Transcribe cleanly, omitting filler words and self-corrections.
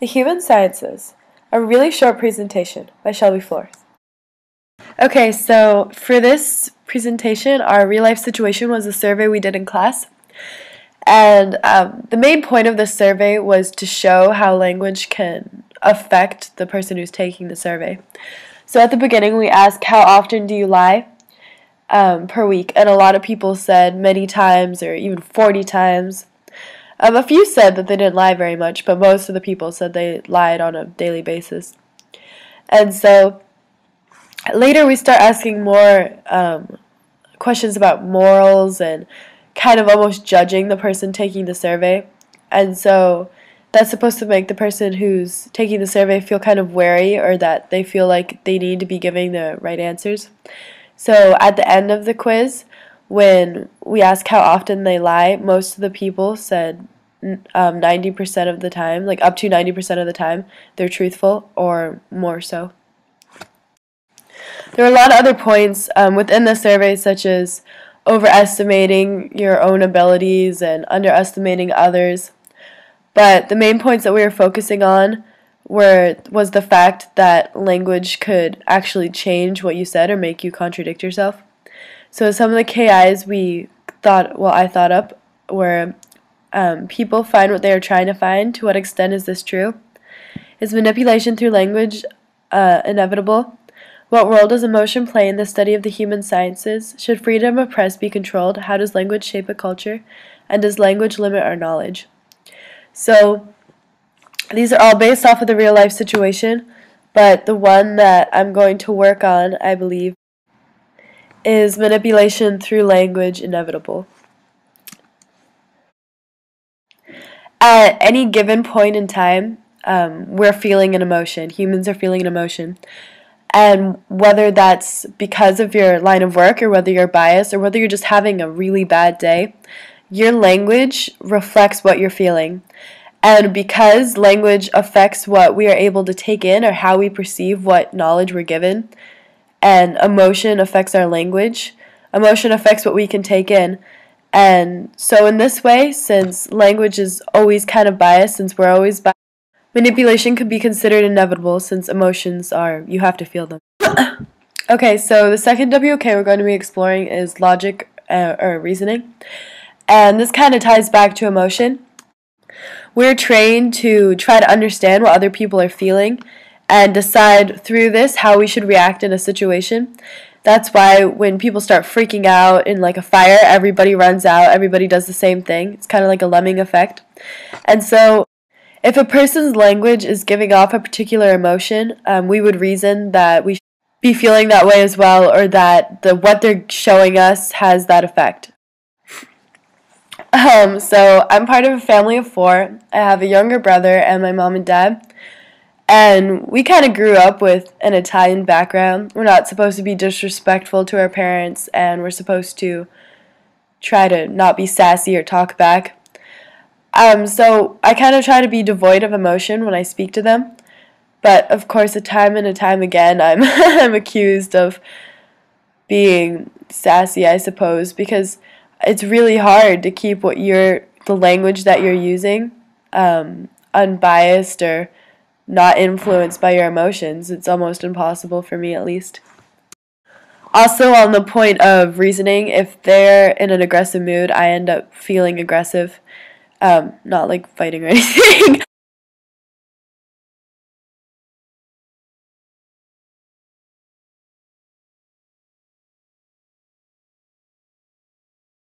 The Human Sciences, a really short presentation by Shelby Flores. Okay, so for this presentation, our real-life situation was a survey we did in class. And the main point of this survey was to show how language can affect the person who's taking the survey. So at the beginning, we asked, how often do you lie per week? And a lot of people said many times or even 40 times. A few said that they didn't lie very much, but most of the people said they lied on a daily basis. And so later we start asking more questions about morals and kind of almost judging the person taking the survey. And so that's supposed to make the person who's taking the survey feel kind of wary, or that they feel like they need to be giving the right answers. So at the end of the quiz, when we ask how often they lie, most of the people said 90% of the time, like up to 90% of the time, they're truthful or more so. There are a lot of other points within the survey, such as overestimating your own abilities and underestimating others. But the main points that we were focusing on was the fact that language could actually change what you said or make you contradict yourself. So some of the KIs I thought up were people find what they are trying to find. To what extent is this true? Is manipulation through language inevitable? What role does emotion play in the study of the human sciences? Should freedom of press be controlled? How does language shape a culture? And does language limit our knowledge? So these are all based off of the real life situation, but the one that I'm going to work on, I believe, is manipulation through language inevitable. At any given point in time, we're feeling an emotion. Humans are feeling an emotion. And whether that's because of your line of work, or whether you're biased, or whether you're just having a really bad day, your language reflects what you're feeling. And because language affects what we are able to take in, or how we perceive what knowledge we're given, and emotion affects our language, emotion affects what we can take in. And so in this way, since language is always kind of biased, since we're always biased, manipulation could be considered inevitable, since emotions you have to feel them. Okay, so the second WOK we're going to be exploring is logic or reasoning. And this kind of ties back to emotion. We're trained to try to understand what other people are feeling and decide through this how we should react in a situation. That's why when people start freaking out in like a fire, everybody runs out, everybody does the same thing. It's kind of like a lemming effect. And so if a person's language is giving off a particular emotion, we would reason that we should be feeling that way as well, or that what they're showing us has that effect. So I'm part of a family of 4. I have a younger brother and my mom and dad. And we kind of grew up with an Italian background. We're not supposed to be disrespectful to our parents, and we're supposed to try to not be sassy or talk back. So I kind of try to be devoid of emotion when I speak to them. But of course, time and time again, I'm accused of being sassy, I suppose, because it's really hard to keep the language that you're using unbiased or not influenced by your emotions. It's almost impossible for me, at least. Also, on the point of reasoning, if they're in an aggressive mood, I end up feeling aggressive. Not like fighting or anything.